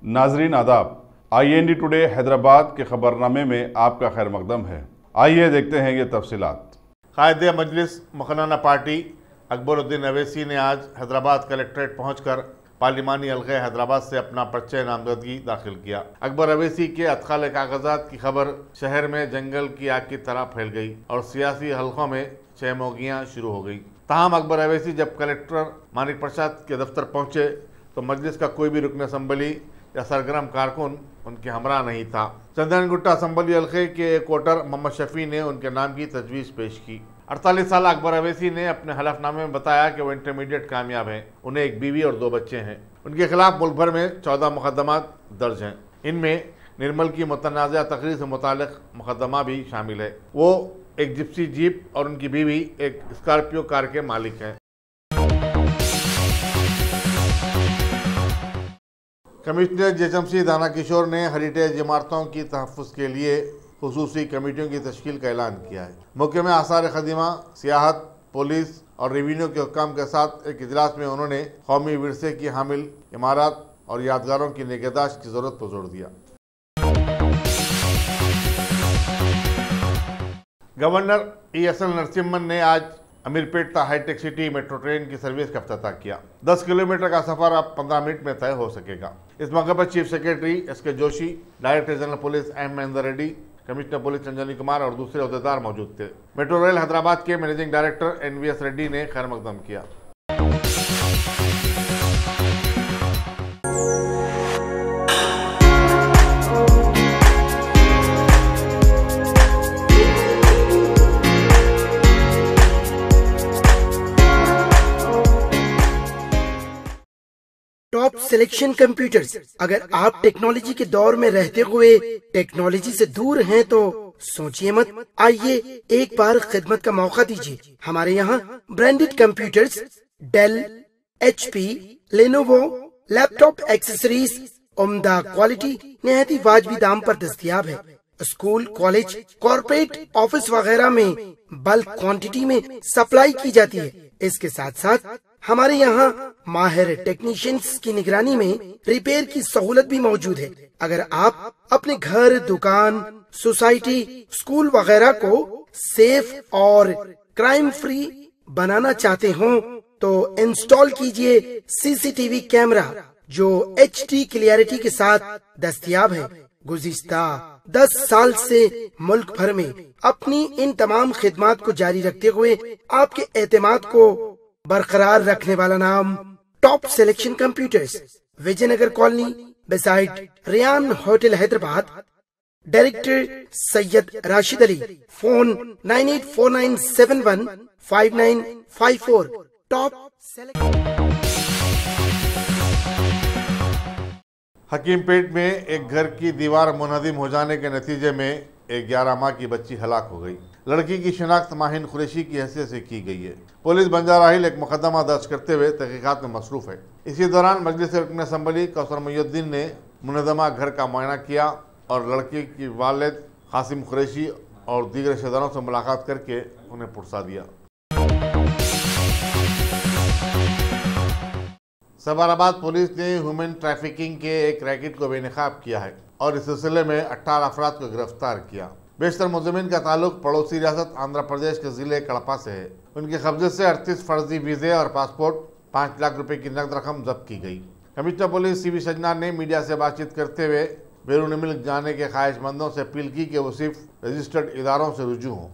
नाजरीन आदाब, IND today Hyderabad के खबरनामे में आपका खैर मकदम है। आइए देखते हैं ये तफसीलात। कायदे मजलिस मुखन्ना पार्टी अकबरुद्दीन अवैसी ने आज हैदराबाद कलेक्ट्रेट पहुंचकर पार्लिमानी हल्के हैदराबाद से अपना पर्चे नामजदगी दाखिल किया। अकबर अवैसी के अदखाल कागजात की खबर शहर में जंगल की आग की तरह फैल गई और सियासी हलकों में चहमोगियाँ शुरू हो गई। ताहम अकबर अवैसी जब कलेक्टर मानिक प्रसाद के दफ्तर पहुंचे तो मजलिस का कोई भी रुकन असम्बली या सरगर्म कारकुन उनके हमरा नहीं था। चंदनगुट्टा असम्बली हल्के के एक वोटर मोहम्मद शफी ने उनके नाम की तजवीज़ पेश की। 48 साल अकबर अवैसी ने अपने हलफनामे में बताया कि वो इंटरमीडिएट कामयाब हैं। उन्हें एक बीवी और 2 बच्चे हैं। उनके खिलाफ मुल्क भर में 14 मुकदमात दर्ज हैं। इनमें निर्मल की मुतनाज़ा तकरीर से मुतालिक मुकदमा भी शामिल है। वो एक जिप्सी जीप और उनकी बीवी एक स्कॉर्पियो कार के मालिक हैं। कमिश्नर जेचमसी दाना किशोर ने हेरिटेज इमारतों की तहफ़्फ़ुज़ के लिए खुसूसी कमेटियों की तश्कील का ऐलान किया है। मौके में आसार ख़दीमा, सियाहत, पुलिस और रेवेन्यू के हुक्काम के साथ एक इजलास में उन्होंने कौमी विरसे की हामिल इमारत और यादगारों की निगहदाश्त की ज़रूरत पर जोर दिया। गवर्नर ESL नरसिम्हन ने आज अमीरपेट हाईटेक सिटी मेट्रो ट्रेन की सर्विस का इफ्तिताह किया। 10 किलोमीटर का सफर अब 15 मिनट में तय हो सकेगा। इस मौके पर chief secretary SK Joshi, director general police M Mahendra Reddy, commissioner police Anjani Kumar और दूसरे अहदेदार मौजूद थे। मेट्रो रेल हैदराबाद के मैनेजिंग डायरेक्टर NVS रेड्डी ने खैर मकदम किया। Top selection computers. अगर आप टेक्नोलॉजी के दौर में रहते हुए टेक्नोलॉजी से दूर हैं तो सोचिए मत, आइए एक बार खिदमत का मौका दीजिए। हमारे यहाँ branded computers Dell, HP, Lenovo, laptop accessories उम्दा क्वालिटी निहायत ही वाजिबी दाम पर दस्तयाब है। स्कूल, कॉलेज, कॉर्पोरेट, ऑफिस वगैरह में बल्क क्वांटिटी में सप्लाई की जाती है। इसके साथ साथ हमारे यहाँ माहिर टेक्नीशियंस की निगरानी में रिपेयर की सहूलत भी मौजूद है। अगर आप अपने घर, दुकान, सोसाइटी, स्कूल वगैरह को सेफ और क्राइम फ्री बनाना चाहते हो तो इंस्टॉल कीजिए CCTV कैमरा जो HD क्लियरिटी के साथ दस्तयाब है। गुज़िश्ता 10 साल से मुल्क भर में अपनी इन तमाम खिदमात को जारी रखते हुए आपके एतमाद को बरकरार रखने वाला नाम top selection computers, Vijayanagar colony beside Riyan hotel Hyderabad. Director Syed Rashid Ali. Phone 9849715954। Top Hakimpet में एक घर की दीवार मुनहदिम हो जाने के नतीजे में एक 11 माह की बच्ची हलाक हो गई। लड़की की शिनाख्त माहिन कुरैशी की हैसियत से की गई है। पुलिस बंजारा हिल एक मुकदमा दर्ज करते हुए तहकीकात में मसरूफ है। इसी दौरान मजलिस रुकन असम्बली कौसर मुहिउद्दीन ने मुनहदमा घर का मुआयना किया और लड़की की वालिद कासिम कुरैशी और दीगर रिश्तेदारों से मुलाकात करके उन्हें पुरसा दिया। सबाराबाद पुलिस ने ह्यूमन ट्रैफिकिंग के एक रैकेट को बेनकाब किया है और इस सिलसिले में 18 अफराद को गिरफ्तार किया। बेशतर मुलज़िमीन का ताल्लुक पड़ोसी रियासत आंध्र प्रदेश के ज़िले कड़पा से है। उनके कब्जे से 38 फर्जी वीज़े और पासपोर्ट, 5 लाख रुपए की नकद रकम जब्त की गई। कमिश्नर पुलिस CV सजना ने मीडिया से बातचीत करते हुए बैरून मुल्क जाने के ख्वाहिशमंदों से अपील की कि वो सिर्फ रजिस्टर्ड इदारों से रुजू हों।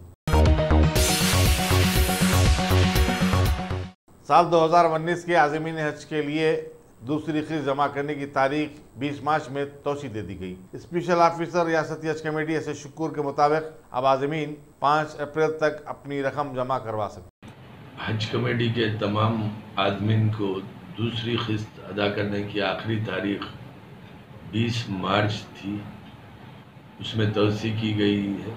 साल 2019 के आज़मीन हज के लिए दूसरी किस्त जमा करने की तारीख 20 मार्च में तोसी दे दी गई। स्पेशल ऑफिसर रियासती हज कमेटी ऐसे शुक्र के मुताबिक अब आज़मीन 5 अप्रैल तक अपनी रकम जमा करवा सकते। हज कमेटी के तमाम आज़मीन को दूसरी किस्त अदा करने की आखिरी तारीख 20 मार्च थी, उसमें तोसी की गई है।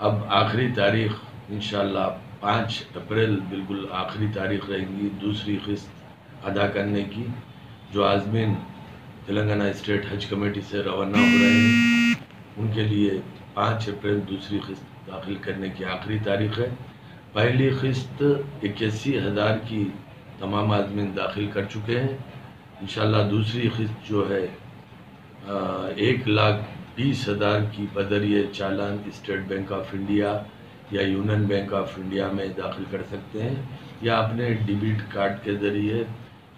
अब आखिरी तारीख इंशाअल्लाह 5 अप्रैल बिल्कुल आखिरी तारीख रहेंगी दूसरी किस्त अदा करने की। जो आज़मीन तेलंगाना स्टेट हज कमेटी से रवाना हो रहे हैं उनके लिए 5 अप्रैल दूसरी किस्त दाखिल करने की आखिरी तारीख है। पहली किस्त 81,000 की तमाम आज़मीन दाखिल कर चुके हैं। इंशाअल्लाह दूसरी किस्त जो है 1,20,000 की बदरिए चालान स्टेट बैंक ऑफ इंडिया या यूनियन बैंक ऑफ इंडिया में दाखिल कर सकते हैं, या अपने डेबिट कार्ड के ज़रिए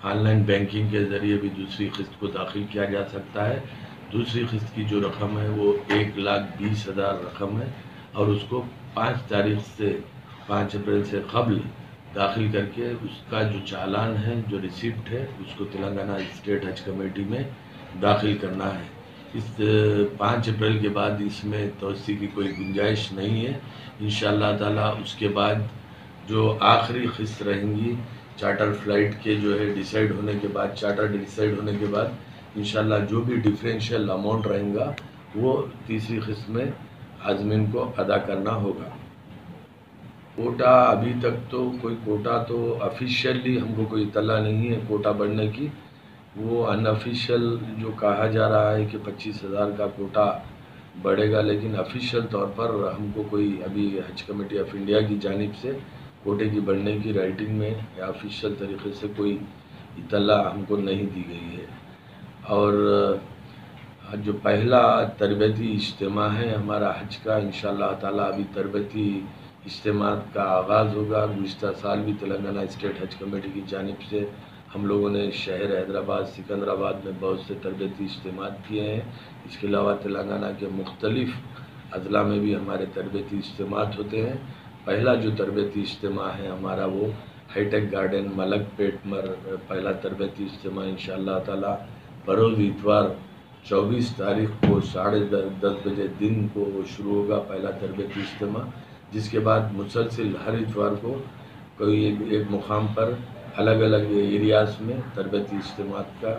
ऑनलाइन बैंकिंग के ज़रिए भी दूसरी किस्त को दाखिल किया जा सकता है। दूसरी किस्त की जो रकम है वो 1,20,000 रकम है और उसको 5 तारीख से 5 अप्रैल से कबल दाखिल करके उसका जो चालान है, जो रिसिप्ट है, उसको तेलंगाना स्टेट हज कमेटी में दाखिल करना है। इस 5 अप्रैल के बाद इसमें तोसी की कोई गुंजाइश नहीं है। इंशाअल्लाह ताला उसके बाद जो आखिरी किस्त रहेंगी चार्टर फ्लाइट के जो है डिसाइड होने के बाद, चार्टर डिसाइड होने के बाद इंशाअल्लाह जो भी डिफरेंशियल अमाउंट रहेगा वो तीसरी किस्त में आज़मीन को अदा करना होगा। कोटा अभी तक तो कोई कोटा तो ऑफिशियली हमको कोई इत्तला नहीं है कोटा बढ़ने की। वो अनऑफिशियल जो कहा जा रहा है कि 25,000 का कोटा बढ़ेगा, लेकिन ऑफिशियल तौर पर हमको कोई अभी हज कमेटी ऑफ इंडिया की जानिब से कोटे की बढ़ने की राइटिंग में या ऑफिशियल तरीके से कोई इत्तला हमको नहीं दी गई है। और जो पहला तरबती इज्तिमा है हमारा हज का, इंशाअल्लाह ताला अभी तरबती इज्तिमा का आगाज़ होगा। गुज़िश्ता साल भी तेलंगाना स्टेट हज कमेटी की जानिब से हम लोगों ने शहर हैदराबाद, सिकंदराबाद में बहुत से तरबती इज्तिमा किए हैं। इसके अलावा तेलंगाना के मुख्तलिफ़ अज़ला में भी हमारे तरबती इज्तिमा होते हैं। पहला जो तरबती इज्तिमा है हमारा वो हाईटेक गार्डन मलकपेट में पहला तरबती इज्तिमा इंशाअल्लाह ताला बरोज़ इतवार 24 तारीख को 10:30 बजे दिन को वो शुरू होगा पहला तरबती इज्तिमा, जिसके बाद मुसलसिल हर इतवार को कोई एक मुकाम पर अलग अलग एरियाज़ में तरबती इज्तिमा का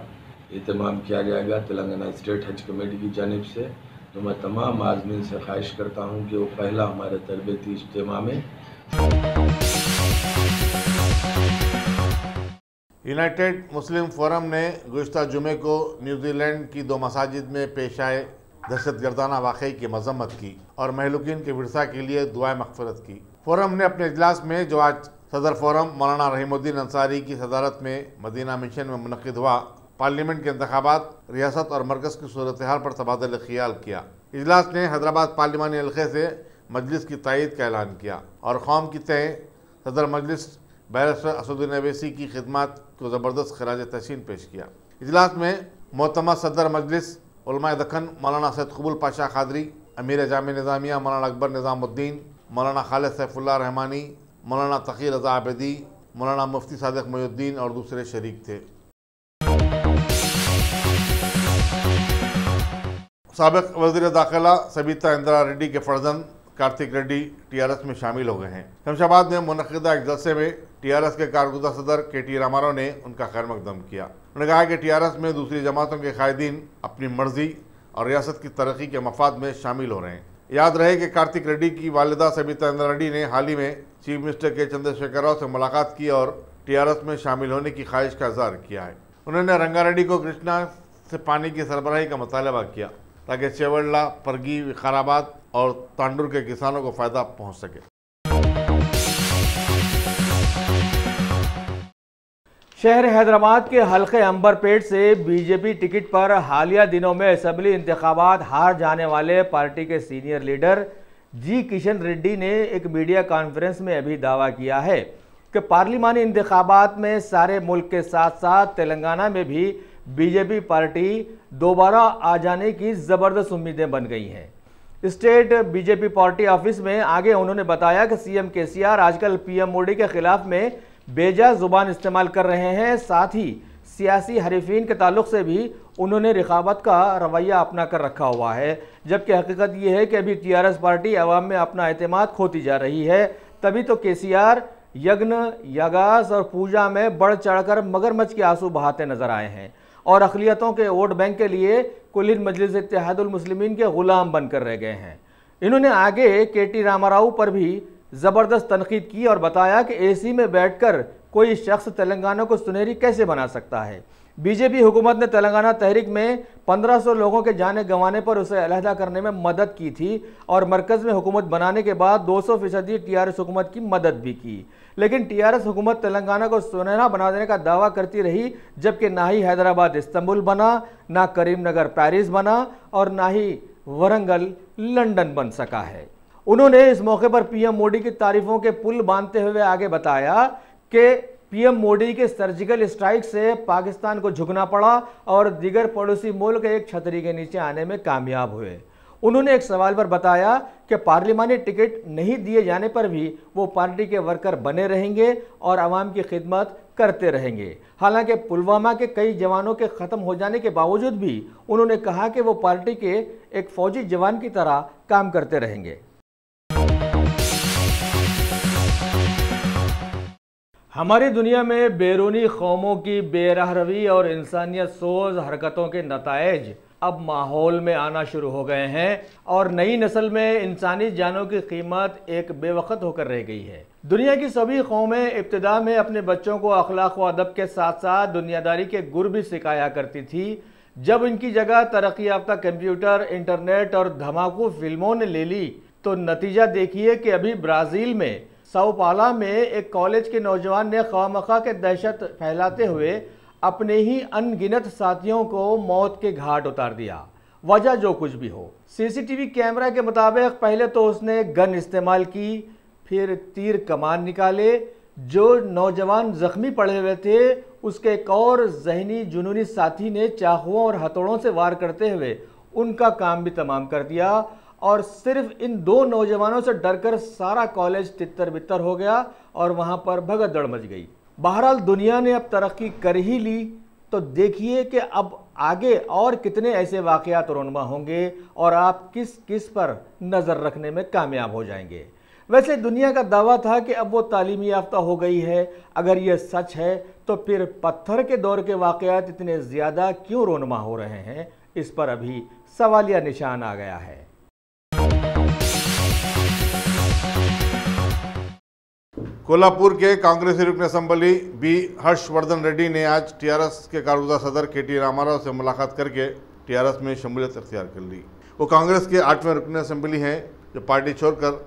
एहतमाम किया जाएगा तेलंगाना स्टेट हज कमेटी की जानिब से। तो मैं तमाम आज़मीन से ख्वाहिश करता हूँ कि वो पहला हमारे तरबती इज्तिमा में। यूनाइटेड मुस्लिम फोरम ने गुज़िश्ता जुमे को न्यूजीलैंड की 2 मसाजिद में पेश आए दहशतगर्दाना वाक़ई की मज़म्मत की और महलूकीन के विरसा के लिए दुआए मग़फ़िरत की। फोरम ने अपने इजलास में, जो आज सदर फोरम मौलाना रहीमुद्दीन अंसारी की सदारत में मदीना मिशन में मुनक़िद हुआ, पार्लियामेंट के इंतखाबात, रियासत और मरकज़ की सूरत हाल पर तबादला ख़याल किया। इजलास ने हैदराबाद पार्लिमानी हल्के से मजलिस की तायद का ऐलान किया और कौम की तय सदर मजलिस बैरिस्टर असदुद्दीन अवैसी की खिदमत को ज़बरदस्त खराज तहसीन पेश किया। इजलास में मोहतरमा सदर मजलिस उलमाए दक्कन मौलाना सैयद कबूल पाशा खादरी, अमीर जामे निज़ामिया मौलाना अकबर निज़ामुद्दीन, मौलाना खालिद सैफुल्लाह रहमानी, मौलाना तक़ी रज़ा आबिदी, मौलाना मुफ्ती सादिक मोइनुद्दीन और दूसरे शरीक थे। साबिक़ वज़ीर दाखिला सबिता इंदिरा रेड्डी के फर्जंद कार्तिक रेड्डी टीआरएस में शामिल हो गए हैं। शमशाबाद में मुनक़िदा एक जलसे में टीआरएस के कारगुज़र सदर KT रामाराव ने उनका खैर मकदम किया। उन्होंने कहा कि टीआरएस में दूसरी जमातों के कायदीन अपनी मर्जी और रियासत की तरक्की के मफाद में शामिल हो रहे हैं। याद रहे कि कार्तिक रेड्डी की वालिदा सबिता इंदिरा रेड्डी ने हाल ही में चीफ मिनिस्टर के चंद्रशेखर राव से मुलाकात की और टीआरएस में शामिल होने की ख्वाहिश का इज़हार किया है। उन्होंने रंगारेड्डी को कृष्णा से पानी की सरबराही का मुतालबा किया ताकि चेवड़ला, परगी, विकाराबाद और तांडुर के किसानों को फ़ायदा पहुँच सके। शहर हैदराबाद के हल्के अंबरपेट से बीजेपी टिकट पर हालिया दिनों में असम्बली इंतखाबात हार जाने वाले पार्टी के सीनियर लीडर जी किशन रेड्डी ने एक मीडिया कॉन्फ्रेंस में अभी दावा किया है कि पार्लिमानी इंतखाबात में सारे मुल्क के साथ साथ तेलंगाना में भी बीजेपी पार्टी दोबारा आ जाने की ज़बरदस्त उम्मीदें बन गई हैं। स्टेट बीजेपी पार्टी ऑफिस में आगे उन्होंने बताया कि सीएम केसीआर आजकल पीएम मोदी के खिलाफ में बेजा जुबान इस्तेमाल कर रहे हैं। साथ ही सियासी हरीफीन के ताल्लुक से भी उन्होंने रिकावत का रवैया अपना कर रखा हुआ है, जबकि हकीकत यह है कि अभी टीआरएस पार्टी अवाम में अपना एतमाद खोती जा रही है। तभी तो केसीआर यज्ञ, यागास और पूजा में बढ़ चढ़कर मगरमच्छ के आंसू बहाते नजर आए हैं और अक़लियतों के वोट बैंक के लिए कुल मजलिस इत्तेहादुल मुस्लिमीन के गुलाम बनकर रह गए हैं। इन्होंने आगे KT रामाराव पर भी ज़बरदस्त तनकीद की और बताया कि एसी में बैठकर कोई शख्स तेलंगाना को सुनहरी कैसे बना सकता है। बीजेपी हुकूमत ने तेलंगाना तहरीक में 1500 लोगों के जाने गंवाने पर उसे अलहदा करने में मदद की थी और मरकज़ में हुकूमत बनाने के बाद 200% टीआरएस हुकूमत की मदद भी की, लेकिन टीआरएस हुकूमत तेलंगाना को सुनहरा बना देने का दावा करती रही, जबकि ना ही हैदराबाद इस्तांबुल बना, ना करीमनगर पेरिस बना और ना ही वरंगल लंदन बन सका है। उन्होंने इस मौके पर पीएम मोदी की तारीफों के पुल बांधते हुए आगे बताया कि पीएम मोदी के सर्जिकल स्ट्राइक से पाकिस्तान को झुकना पड़ा और दीगर पड़ोसी मुल्क एक छतरी के नीचे आने में कामयाब हुए। उन्होंने एक सवाल पर बताया कि पार्लिमानी टिकट नहीं दिए जाने पर भी वो पार्टी के वर्कर बने रहेंगे और आवाम की खिदमत करते रहेंगे। हालांकि पुलवामा के कई जवानों के ख़त्म हो जाने के बावजूद भी उन्होंने कहा कि वो पार्टी के एक फौजी जवान की तरह काम करते रहेंगे। हमारी दुनिया में बैरूनी कौमों की बेरहरवी और इंसानियत सोज हरकतों के नताइज अब माहौल में आना शुरू हो गए हैं और नई नस्ल में इंसानी जानों की कीमत एक बेवक्त होकर रह गई है। दुनिया की सभी कौमें इब्तिदा में अपने बच्चों को अखलाक व अदब के साथ साथ दुनियादारी के गुर भी सिखाया करती थी। जब इनकी जगह तरक्की याफ्ता कंप्यूटर, इंटरनेट और धमाकू फिल्मों ने ले ली तो नतीजा देखिए कि अभी ब्राज़ील में sao Paulo में एक कॉलेज के नौजवान ने खामखा के दहशत फैलाते हुए अपने ही अनगिनत साथियों को मौत के घाट उतार दिया। वजह जो कुछ भी हो, सीसीटीवी कैमरा के मुताबिक पहले तो उसने गन इस्तेमाल की, फिर तीर कमान निकाले। जो नौजवान जख्मी पड़े हुए थे उसके एक और जहनी जुनूनी साथी ने चाकुओं और हथौड़ों से वार करते हुए उनका काम भी तमाम कर दिया और सिर्फ इन दो नौजवानों से डरकर सारा कॉलेज तितर बितर हो गया और वहां पर भगदड़ मच गई। बहरहाल दुनिया ने अब तरक्की कर ही ली तो देखिए कि अब आगे और कितने ऐसे वाक़यात रोनमा होंगे और आप किस किस पर नज़र रखने में कामयाब हो जाएंगे। वैसे दुनिया का दावा था कि अब वो तालीमी याफ्ता हो गई है। अगर ये सच है तो फिर पत्थर के दौर के वाक़यात इतने ज़्यादा क्यों रोनमा हो रहे हैं, इस पर अभी सवालिया निशान आ गया है। कोल्हापुर के कांग्रेसी रुकन असम्बली बी हर्षवर्धन रेड्डी ने आज टीआरएस के कारगुजार सदर केटी रामाराव से मुलाकात करके टीआरएस में शमूलियत अख्तियार कर ली। वो कांग्रेस के 8वें रुकन असम्बली हैं जो पार्टी छोड़कर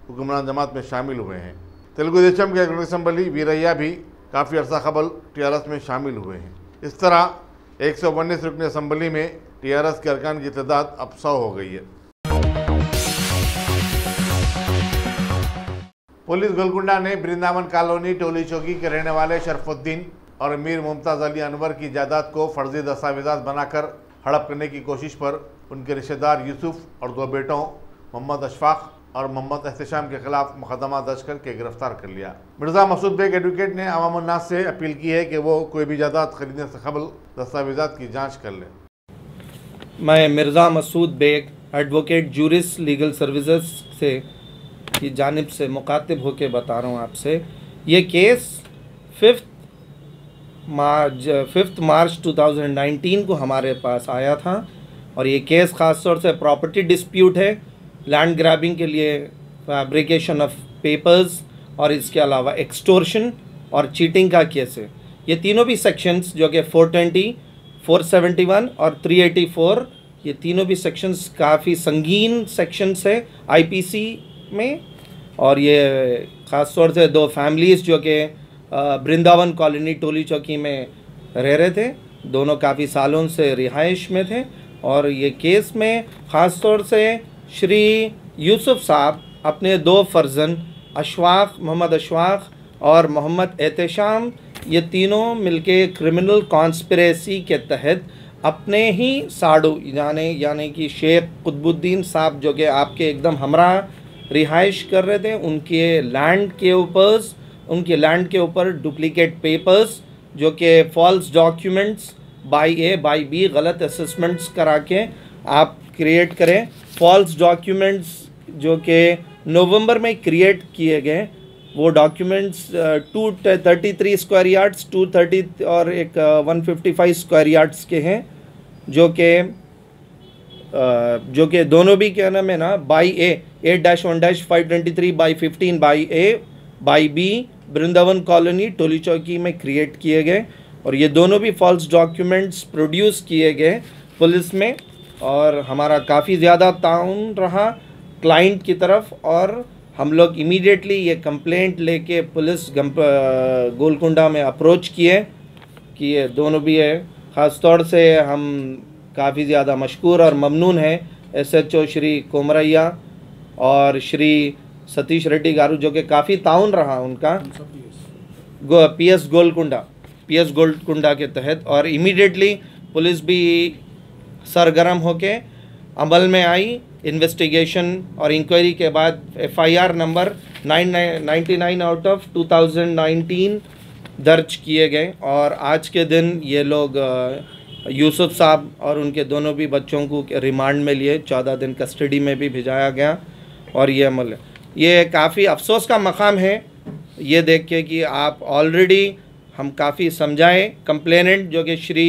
हुक्मरान जमात में शामिल हुए हैं। तेलुगु देशम के रुकन असम्बली वीरैया भी काफ़ी अर्सा कबल टीआरएस में शामिल हुए हैं। इस तरह 119 रुकन असम्बली में टीआरएस के अरकान की तादाद अब 100 हो गई है। पुलिस गोलकुंडा ने वृंदावन कॉलोनी टोली चौकी के रहने वाले शरफुद्दीन और मीर मुमताज़ अली अनवर की जायदाद को फर्जी दस्तावेजात बनाकर हड़प करने की कोशिश पर उनके रिश्तेदार यूसुफ और 2 बेटों मोहम्मद अशफाक और मोहम्मद एहतशाम के खिलाफ मुकदमा दर्ज करके गिरफ्तार कर लिया। मिर्ज़ा मसूद बेग एडवोकेट ने अवाम उन्नास से अपील की है कि वो कोई भी जायदाद खरीदने से कबल दस्तावेजात की जाँच कर लें। मैं Mirza Masood Baig advocate Juris legal services से की जानिब से मुखातिब होकर बता रहा हूँ आपसे, ये केस 5 मार्च 2019 को हमारे पास आया था और ये केस ख़ास तौर से प्रॉपर्टी डिस्प्यूट है, लैंड ग्रैबिंग के लिए फैब्रिकेशन ऑफ पेपर्स और इसके अलावा एक्सटोर्शन और चीटिंग का केस है। ये तीनों भी सेक्शंस जो कि 420, 471 और 384, ये तीनों भी सेक्शंस काफ़ी संगीन सेक्शंस है आईपीसी में। और ये ख़ास तौर से 2 फैमिलीज़ जो कि वृंदावन कॉलोनी टोली चौकी में रह रहे थे, दोनों काफ़ी सालों से रिहाइश में थे। और ये केस में ख़ास तौर से श्री यूसुफ साहब अपने 2 फर्जन अशफाक, मोहम्मद अशफाक और मोहम्मद एहतशाम, ये तीनों मिलके क्रिमिनल कॉन्स्पिरेसी के तहत अपने ही साड़ू यानी कि शेख कुतुबुद्दीन साहब जो कि आपके एकदम हमरा रिहाइश कर रहे थे, उनके लैंड के ऊपर डुप्लीकेट पेपर्स जो कि false documents by A by B गलत असेसमेंट्स करा के आप क्रिएट करें। फॉल्स डॉक्यूमेंट्स जो कि नवंबर में क्रिएट किए गए, वो डॉक्यूमेंट्स 233 स्क्वायर यार्ड्स, 230 और एक 155 स्क्वायर यार्ड्स के हैं, जो कि दोनों भी क्या नाम है ना, by A 8-1-523 by 15 by A by B Vrindavan colony Toli Chowki में क्रिएट किए गए। और ये दोनों भी फॉल्स डॉक्यूमेंट्स प्रोड्यूस किए गए पुलिस में और हमारा काफ़ी ज़्यादा ताउन रहा क्लाइंट की तरफ और हम लोग इमीडिएटली ये कंप्लेंट लेके पुलिस गोलकुंडा में अप्रोच किए कि ये दोनों भी है। ख़ास तौर से हम काफ़ी ज़्यादा मशकूर और ममनून हैं SHO श्री कोमरैया और श्री सतीश रेड्डी गारू, जो कि काफ़ी ताउन रहा उनका PS गोलकुंडा के तहत, और इमीडिएटली पुलिस भी सरगर्म होके अमल में आई। इन्वेस्टिगेशन और इंक्वायरी के बाद FIR नंबर 999 आउट ऑफ 2019 दर्ज किए गए, और आज के दिन ये लोग यूसुफ साहब और उनके दोनों भी बच्चों को रिमांड में लिए 14 दिन कस्टडी में भी भिजाया गया। और ये अमल, ये काफ़ी अफसोस का मकाम है ये देख के कि आप ऑलरेडी हम काफ़ी समझाए कंप्लेनेंट जो कि श्री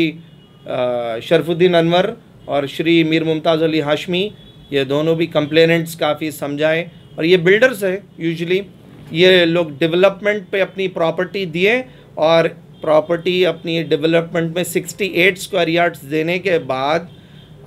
शरफुद्दीन अनवर और श्री मीर मुमताज़ अली हाशमी, ये दोनों भी कंप्लेनेंट्स काफ़ी समझाए। और ये बिल्डर्स है, यूजुअली ये लोग डेवलपमेंट पे अपनी प्रॉपर्टी दिए और प्रॉपर्टी अपनी डेवलपमेंट में 68 स्क्वायर यार्ड्स देने के बाद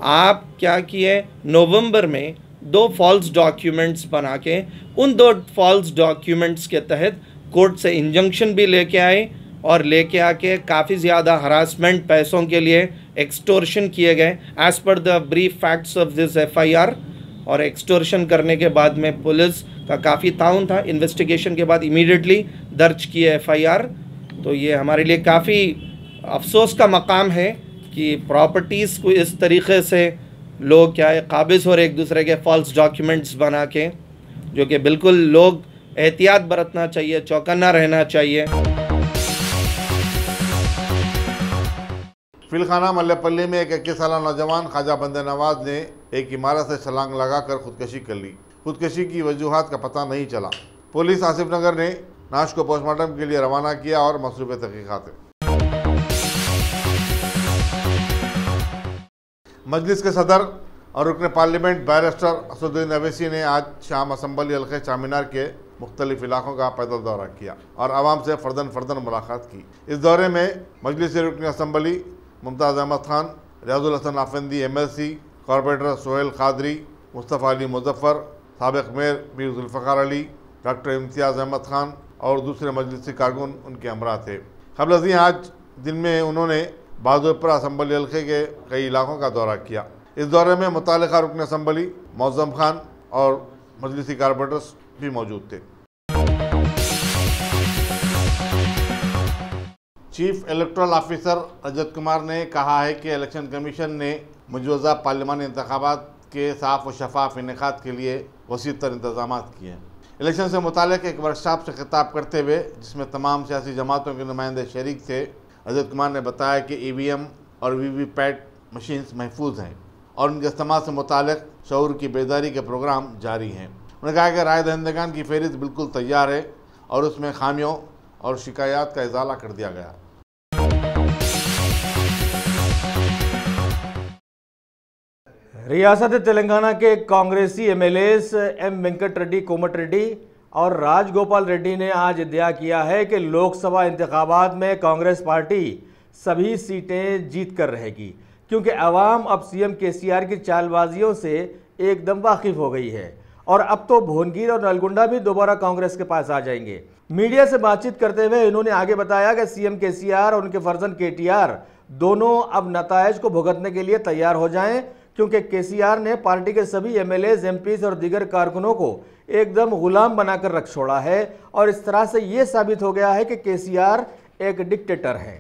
आप क्या किए, नवंबर में 2 फॉल्स डॉक्यूमेंट्स बना के उन 2 फॉल्स डॉक्यूमेंट्स के तहत कोर्ट से इंजंक्शन भी लेके आए और लेके आके काफ़ी ज़्यादा हरासमेंट, पैसों के लिए एक्सटोर्शन किए गए as per the brief facts of this FIR। और एक्सटोर्शन करने के बाद में पुलिस का काफ़ी ताउन था, इन्वेस्टिगेशन के बाद इमीडिएटली दर्ज किए FIR। तो ये हमारे लिए काफ़ी अफसोस का मकाम है कि प्रॉपर्टीज़ को इस तरीक़े से लोग क्या है काबिज़ हो रहे एक दूसरे के फॉल्स डॉक्यूमेंट्स बना के, जो कि बिल्कुल लोग एहतियात बरतना चाहिए, चौकन्ना रहना चाहिए। फिलखाना मल्लेपल्ली में एक 21 साल नौजवान ख्वाजा बंदे नवाज ने एक इमारत से छलांग लगाकर खुदकशी कर ली। खुदकशी की वजूहात का पता नहीं चला। पुलिस आसिफ नगर ने नाश को पोस्टमार्टम के लिए रवाना किया और मसरूफ़ तहक़ीक़ात है। मजलिस के सदर और रुकन पार्लियामेंट बैरिस्टर असदुद्दीन अवैसी ने आज शाम असम्बली हल्के चामीनार के मुख्तलिफ इलाकों का पैदल दौरा किया और आवाम से फ़र्दन मुलाकात की। इस दौरे में मजलिस रुकन assembly Mumtaz Ahmed Khan, Riyazul Hasan Afandi MLC, corporator Sohail Qadri, Mustafa Ali Muzaffar, साबिक़ मेयर मीर जुल्फ़िकार अली, डॉक्टर इम्तियाज़ अहमद खान और दूसरे मजलिसी कारकुन उनके हमरा थे। क़ब्ल अज़ीं आज दिन में उन्होंने बादुपुरा असम्बली हल्के के कई इलाकों का दौरा किया। इस दौरे में मुतालिका रुकन असम्बली मौज़म खान और मजलिसी कारपोरेटर्स भी मौजूद थे। Chief electoral officer Rajat Kumar ने कहा है कि इलेक्शन कमीशन ने मुजवज़ा पार्लिमानी इंतखाबात के साफ़ व शफाफ इनेकाद के लिए वसी तर इंतजाम किए हैं। इलेक्शन से मुताल्लिक़ एक वर्कशॉप से खिताब करते हुए, जिसमें तमाम सियासी जमातों के नुमाइंदे शरीक थे, रजत कुमार ने बताया कि EVM और VVPAT मशीन्स महफूज हैं और उनके इस्तेमाल से मुताल्लिक़ शऊर की बेदारी के प्रोग्राम जारी हैं। उन्होंने कहा कि राय दहिंदगान की फहरिस्त बिल्कुल तैयार है और उसमें खामियों और शिकायत का इजाला कर दिया गया। रियासत तेलंगाना के कांग्रेसी MLAs M वेंकट रेड्डी, कोमट रेड्डी और राजगोपाल रेड्डी ने आज इद्दिया किया है कि लोकसभा इंतखाबात में कांग्रेस पार्टी सभी सीटें जीत कर रहेगी, क्योंकि अवाम अब CM KCR की चालबाजियों से एकदम वाकिफ हो गई है और अब तो भुवनगिर और नलगुंडा भी दोबारा कांग्रेस के पास आ जाएंगे। मीडिया से बातचीत करते हुए इन्होंने आगे बताया कि CM KCR और उनके फर्जंद KTR दोनों अब नतायज को भुगतने के लिए तैयार हो जाएं, क्योंकि KCR ने पार्टी के सभी MLAs, MPs और दीगर कारकुनों को एकदम गुलाम बनाकर रख छोड़ा है और इस तरह से ये साबित हो गया है कि KCR एक डिक्टेटर है।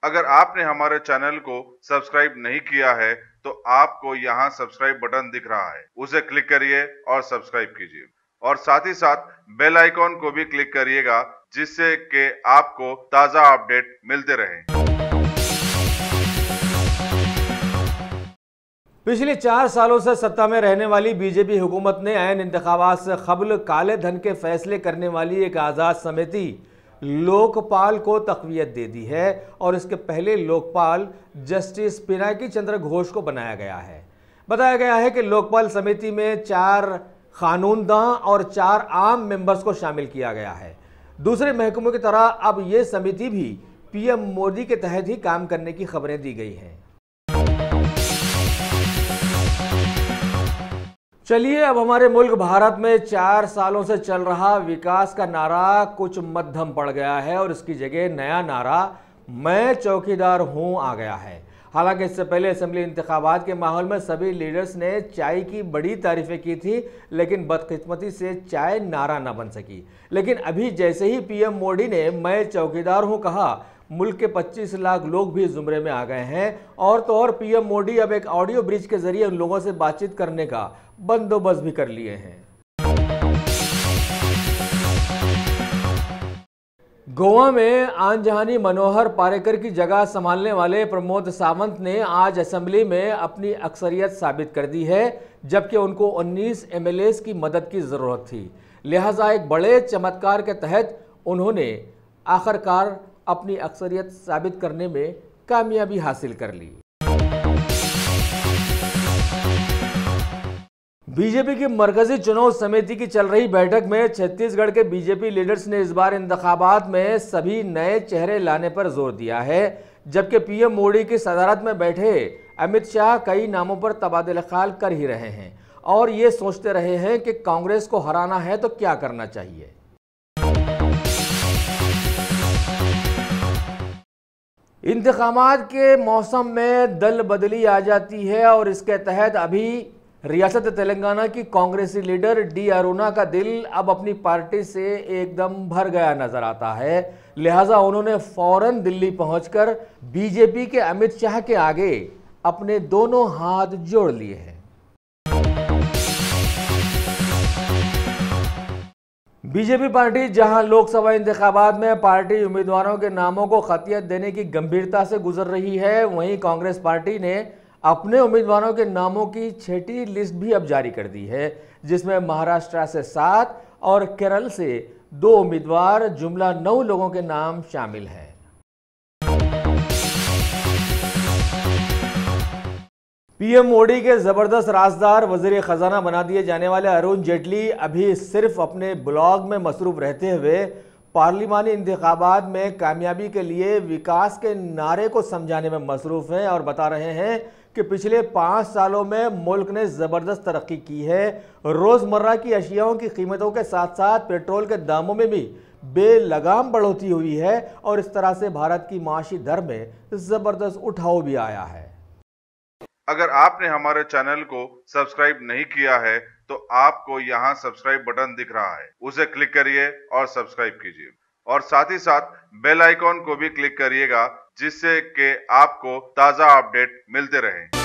अगर आपने हमारे चैनल को सब्सक्राइब नहीं किया है तो आपको यहाँ सब्सक्राइब बटन दिख रहा है, उसे क्लिक करिए और सब्सक्राइब कीजिए और साथ ही साथ बेल आइकॉन को भी क्लिक करिएगा, जिससे कि आपको ताज़ा अपडेट मिलते रहें। पिछले 4 सालों से सत्ता में रहने वाली बीजेपी हुकूमत ने ऐन इंतखाबात से क़ब्ल काले धन के फैसले करने वाली एक आज़ाद समिति लोकपाल को तक़वियत दे दी है और इसके पहले लोकपाल जस्टिस पिनाकी चंद्र घोष को बनाया गया है। बताया गया है कि लोकपाल समिति में 4 कानूनदां और 4 आम मेंबर्स को शामिल किया गया है। दूसरे महकमों की तरह अब ये समिति भी PM मोदी के तहत ही काम करने की खबरें दी गई हैं। चलिए अब हमारे मुल्क भारत में 4 सालों से चल रहा विकास का नारा कुछ मध्यम पड़ गया है और इसकी जगह नया नारा मैं चौकीदार हूं आ गया है। हालांकि इससे पहले असेंबली इंतखाबात के माहौल में सभी लीडर्स ने चाय की बड़ी तारीफें की थी, लेकिन बदकिस्मती से चाय नारा न बन सकी। लेकिन अभी जैसे ही पीएम मोदी ने मैं चौकीदार हूं कहा, मुल्क के 25 लाख लोग भी जुमरे में आ गए हैं और तो और पीएम मोदी अब एक ऑडियो ब्रिज के जरिए उन लोगों से बातचीत करने का बंदोबस्त भी कर लिए हैं। गोवा में आनजहानी मनोहर पारेकर की जगह संभालने वाले प्रमोद सावंत ने आज असेंबली में अपनी अक्सरियत साबित कर दी है, जबकि उनको 19 एमएलएस की मदद की जरूरत थी। लिहाजा एक बड़े चमत्कार के तहत उन्होंने आखिरकार अपनी अक्सरियत साबित करने में कामयाबी हासिल कर ली। बीजेपी की मरकजी चुनाव समिति की चल रही बैठक में छत्तीसगढ़ के बीजेपी लीडर्स ने इस बार इंतखाबात में सभी नए चेहरे लाने पर जोर दिया है, जबकि पीएम मोदी की सदारत में बैठे अमित शाह कई नामों पर तबादला ख्याल कर ही रहे हैं और ये सोचते रहे हैं कि कांग्रेस को हराना है तो क्या करना चाहिए। इंतखाबात के मौसम में दल बदली आ जाती है और इसके तहत अभी रियासत तेलंगाना की कांग्रेसी लीडर डी अरुणा का दिल अब अपनी पार्टी से एकदम भर गया नजर आता है। लिहाजा उन्होंने फौरन दिल्ली पहुंचकर बीजेपी के अमित शाह के आगे अपने दोनों हाथ जोड़ लिए हैं। बीजेपी पार्टी जहां लोकसभा इंतखाबात में पार्टी उम्मीदवारों के नामों को खतियत देने की गंभीरता से गुजर रही है, वहीं कांग्रेस पार्टी ने अपने उम्मीदवारों के नामों की छठी लिस्ट भी अब जारी कर दी है, जिसमें महाराष्ट्र से 7 और केरल से 2 उम्मीदवार जुमला 9 लोगों के नाम शामिल हैं। पीएम मोदी के जबरदस्त राजदार वजीर खजाना बना दिए जाने वाले अरुण जेटली अभी सिर्फ अपने ब्लॉग में मसरूफ रहते हुए पार्लिमानी इंतखाबात में कामयाबी के लिए विकास के नारे को समझाने में मसरूफ हैं और बता रहे हैं कि पिछले 5 सालों में मुल्क ने ज़बरदस्त तरक्की की है। रोज़मर्रा की अशियाओं की कीमतों के साथ साथ पेट्रोल के दामों में भी बेलगाम बढ़ोतरी हुई है और इस तरह से भारत की माशी दर में ज़बरदस्त उठाव भी आया है। अगर आपने हमारे चैनल को सब्सक्राइब नहीं किया है तो आपको यहाँ सब्सक्राइब बटन दिख रहा है, उसे क्लिक करिए और सब्सक्राइब कीजिए और साथ ही साथ बेल आइकॉन को भी क्लिक करिएगा, जिससे कि आपको ताज़ा अपडेट मिलते रहें।